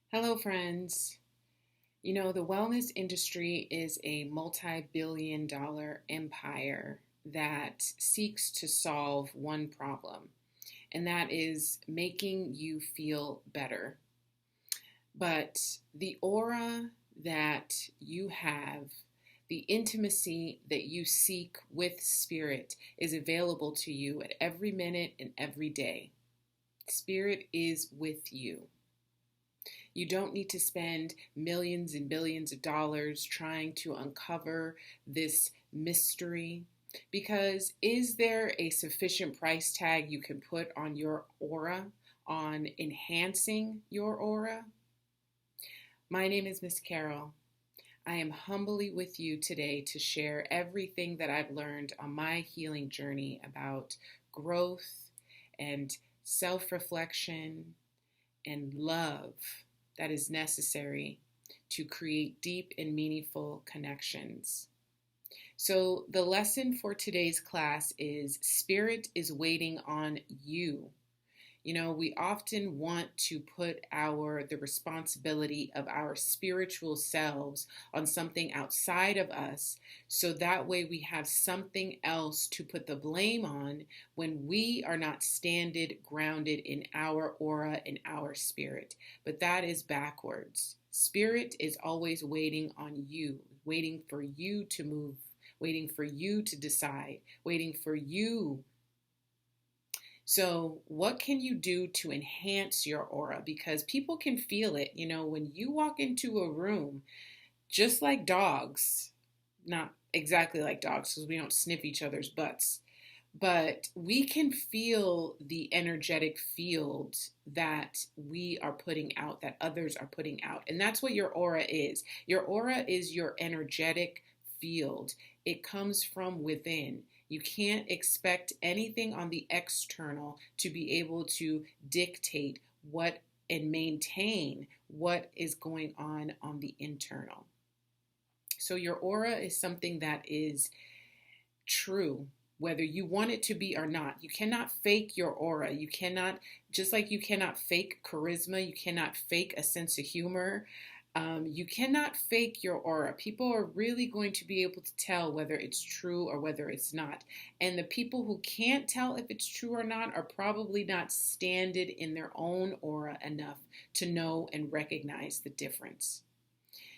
Hello, friends. The wellness industry is a multi billion-dollar empire that seeks to solve one problem, and that is making you feel better. But the aura that you have, the intimacy that you seek with spirit is available to you at every minute and every day. Spirit is with you. You don't need to spend millions and billions of dollars trying to uncover this mystery, because is there a sufficient price tag you can put on your aura, on enhancing your aura? My name is Miss Carol. I am humbly with you today to share everything that I've learned on my healing journey about growth and self-reflection and love that is necessary to create deep and meaningful connections. So, the lesson for today's class is Spirit is waiting on you. We often want to put the responsibility of our spiritual selves on something outside of us, so that way we have something else to put the blame on when we are not grounded in our aura and our spirit. But that is backwards. Spirit is always waiting on you, waiting for you to move, waiting for you to decide, waiting for you. So, what can you do to enhance your aura? Because people can feel it. When you walk into a room, just like dogs, not exactly like dogs because we don't sniff each other's butts, but we can feel the energetic field that we are putting out, that others are putting out. And that's what your aura is. Your aura is your energetic field, it comes from within. You can't expect anything on the external to be able to dictate what and maintain what is going on the internal. So your aura is something that is true, whether you want it to be or not. You cannot fake your aura. You cannot, just like you cannot fake charisma, you cannot fake a sense of humor. You cannot fake your aura. People are really going to be able to tell whether it's true or whether it's not. And the people who can't tell if it's true or not are probably not standing in their own aura enough to know and recognize the difference.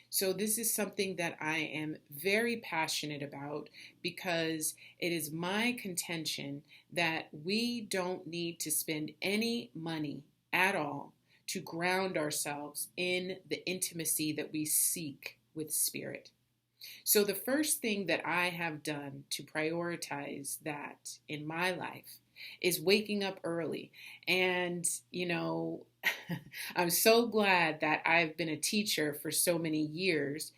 So this is something that I am very passionate about, because it is my contention that we don't need to spend any money at all to ground ourselves in the intimacy that we seek with spirit. So the first thing that I have done to prioritize that in my life is waking up early. And, I'm so glad that I've been a teacher for so many years,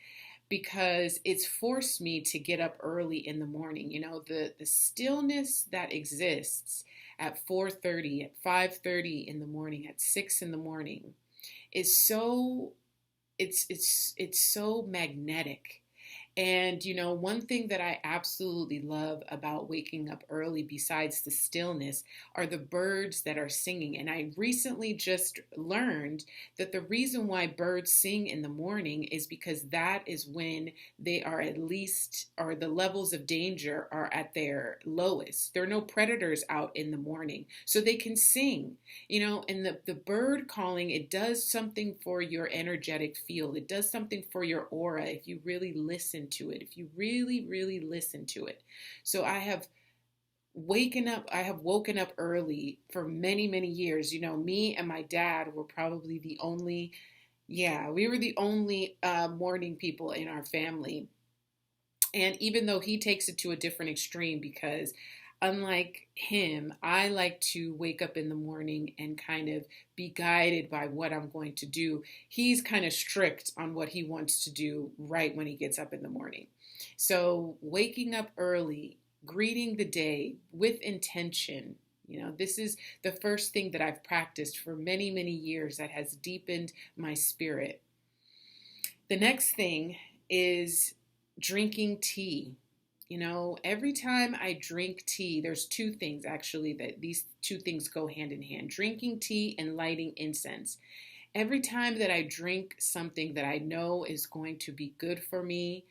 because it's forced me to get up early in the morning. The stillness that exists at 4:30, at 5:30 in the morning, at 6 in the morning is so it's so magnetic. And one thing that I absolutely love about waking up early, besides the stillness, are the birds that are singing. And I recently just learned that the reason why birds sing in the morning is because that is when they are at least, or the levels of danger are at their lowest. There are no predators out in the morning, so they can sing. And the bird calling, it does something for your energetic field. It does something for your aura if you really listen to it, if you really, really listen to it. So I have woken up early for many, many years. Me and my dad were probably the only, we were the only morning people in our family. And even though he takes it to a different extreme, because unlike him, I like to wake up in the morning and kind of be guided by what I'm going to do. He's kind of strict on what he wants to do right when he gets up in the morning. So waking up early, greeting the day with intention, this is the first thing that I've practiced for many, many years that has deepened my spirit. The next thing is drinking tea. Every time I drink tea, there's two things actually that these two things go hand in hand: drinking tea and lighting incense. Every time that I drink something that I know is going to be good for me,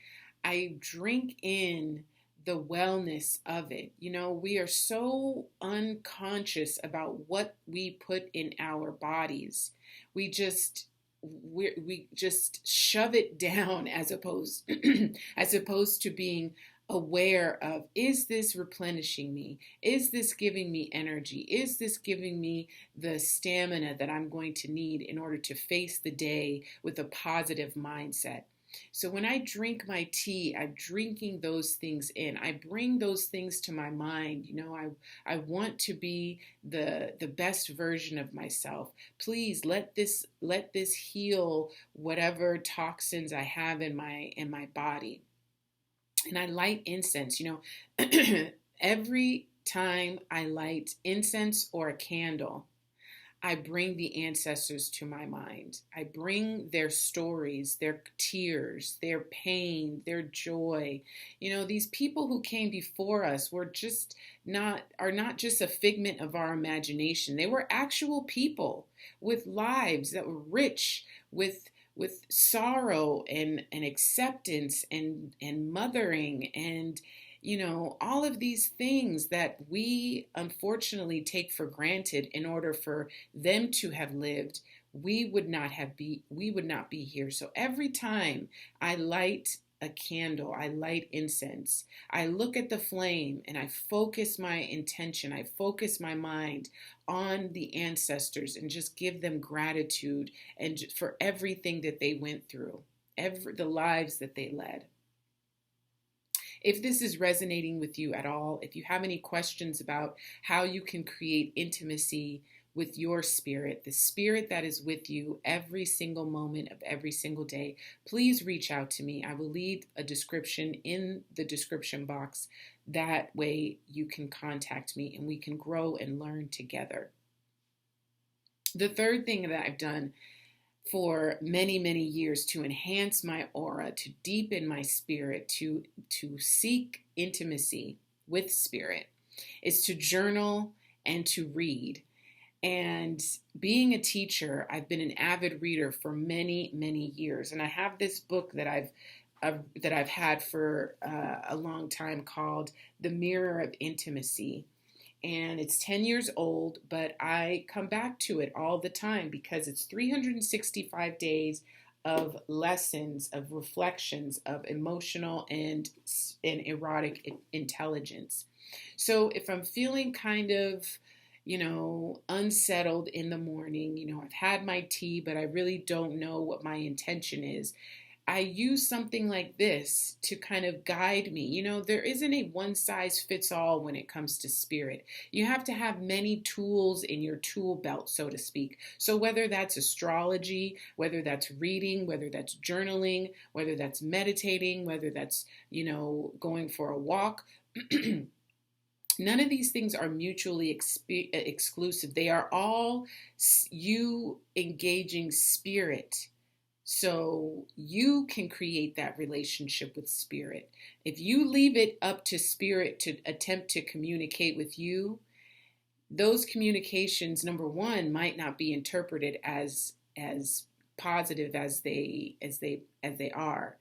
I drink in the wellness of it. You know, we are so unconscious about what we put in our bodies. We just we just shove it down as opposed as opposed to being aware of, is this replenishing me? Is this giving me energy? Is this giving me the stamina that I'm going to need in order to face the day with a positive mindset? So when I drink my tea, I'm drinking those things in. I bring those things to my mind. You know, I want to be the best version of myself. Please let this heal whatever toxins I have in my body. And I light incense. You know, every time I light incense or a candle, I bring the ancestors to my mind. I bring their stories, their tears, their pain, their joy. You know, these people who came before us are not just a figment of our imagination. They were actual people with lives that were rich with sorrow and acceptance and mothering and, you know, all of these things that we unfortunately take for granted. In order for them to have lived, we would not be here. So every time I light a candle, I light incense, I look at the flame and I focus my intention, I focus my mind on the ancestors and just give them gratitude and for everything that they went through, the lives that they led. If this is resonating with you at all, if you have any questions about how you can create intimacy with your spirit, the spirit that is with you every single moment of every single day, please reach out to me. I will leave a description in the description box. That way you can contact me and we can grow and learn together. The third thing that I've done for many, many years to enhance my aura, to deepen my spirit, to seek intimacy with spirit, is to journal and to read. And being a teacher, I've been an avid reader for many, many years. And I have this book that I've had for a long time called The Mirror of Intimacy. And it's 10 years old, but I come back to it all the time because it's 365 days of lessons, of reflections, of emotional and erotic intelligence. So if I'm feeling kind of, you know, unsettled in the morning, you know, I've had my tea, but I really don't know what my intention is, I use something like this to kind of guide me. You know, there isn't a one size fits all when it comes to spirit. You have to have many tools in your tool belt, so to speak. So whether that's astrology, whether that's reading, whether that's journaling, whether that's meditating, whether that's, you know, going for a walk, none of these things are mutually exclusive. They are all you engaging spirit. So you can create that relationship with spirit. If you leave it up to spirit to attempt to communicate with you, those communications, number one, might not be interpreted as positive as they are.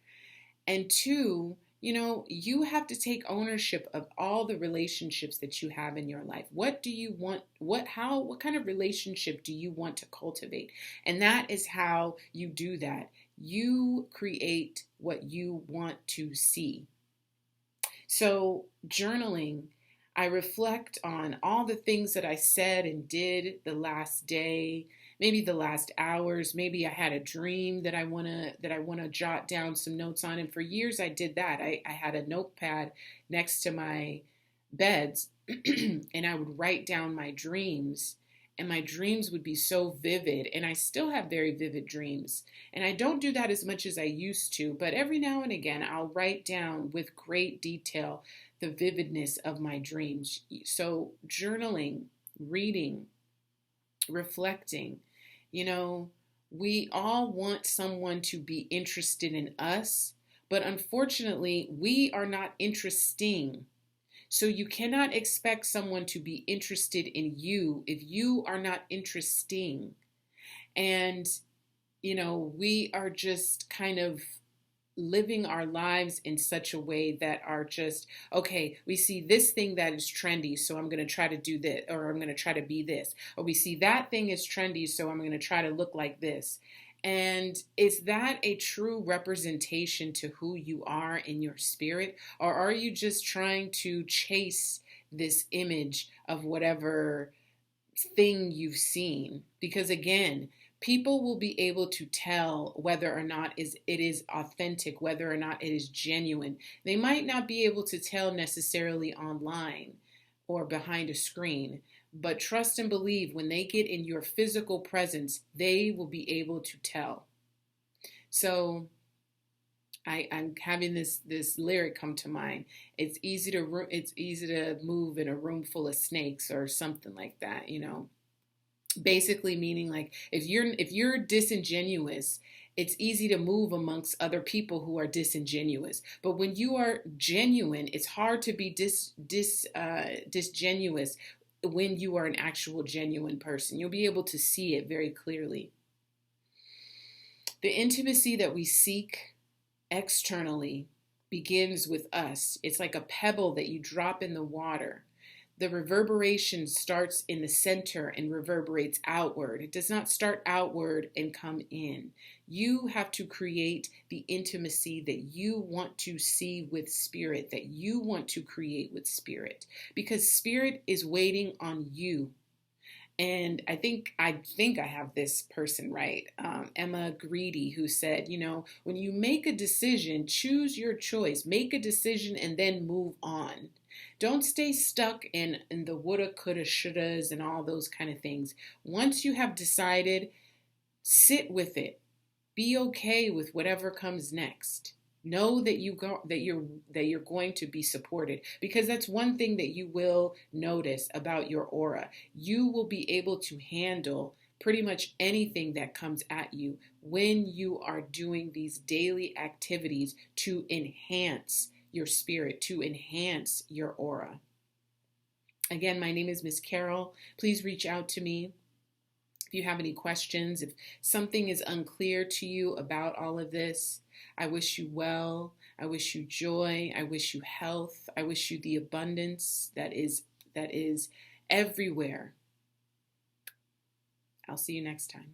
And two, you know, you have to take ownership of all the relationships that you have in your life. What do you want? What kind of relationship do you want to cultivate? And that is how you do that. You create what you want to see. So journaling, I reflect on all the things that I said and did the last day, maybe the last hours. Maybe I had a dream that I wanna jot down some notes on. And for years I did that. I had a notepad next to my beds and I would write down my dreams. And my dreams would be so vivid. And I still have very vivid dreams. And I don't do that as much as I used to. But every now and again, I'll write down with great detail the vividness of my dreams. So journaling, reading, reflecting, you know, we all want someone to be interested in us, but unfortunately, we are not interesting. So you cannot expect someone to be interested in you if you are not interesting. And we are just kind of living our lives in such a way that are just, okay, we see this thing that is trendy, so I'm going to try to do this, or I'm going to try to be this, or we see that thing is trendy, so I'm going to try to look like this. And is that a true representation to who you are in your spirit, or are you just trying to chase this image of whatever thing you've seen? Because again, people will be able to tell whether or not it is authentic, whether or not it is genuine. They might not be able to tell necessarily online or behind a screen, but trust and believe, when they get in your physical presence, they will be able to tell. So I'm having this lyric come to mind. It's easy to move in a room full of snakes, or something like that. Basically meaning, like, if you're disingenuous, it's easy to move amongst other people who are disingenuous. But when you are genuine, it's hard to be disgenuous when you are an actual genuine person. You'll be able to see it very clearly. The intimacy that we seek externally begins with us. It's like a pebble that you drop in the water. The reverberation starts in the center and reverberates outward. It does not start outward and come in. You have to create the intimacy that you want to see with spirit, that you want to create with spirit, because spirit is waiting on you. And I think I have this person right, Emma Greedy, who said, when you make a decision, choose your choice, make a decision, and then move on. Don't stay stuck in the woulda, coulda, shouldas, and all those kind of things. Once you have decided, sit with it. Be okay with whatever comes next. Know that you're going to be supported, because that's one thing that you will notice about your aura. You will be able to handle pretty much anything that comes at you when you are doing these daily activities to enhance your spirit, to enhance your aura. Again, my name is Miss Carol. Please reach out to me if you have any questions, if something is unclear to you about all of this. I wish you well. I wish you joy. I wish you health. I wish you the abundance that is everywhere. I'll see you next time.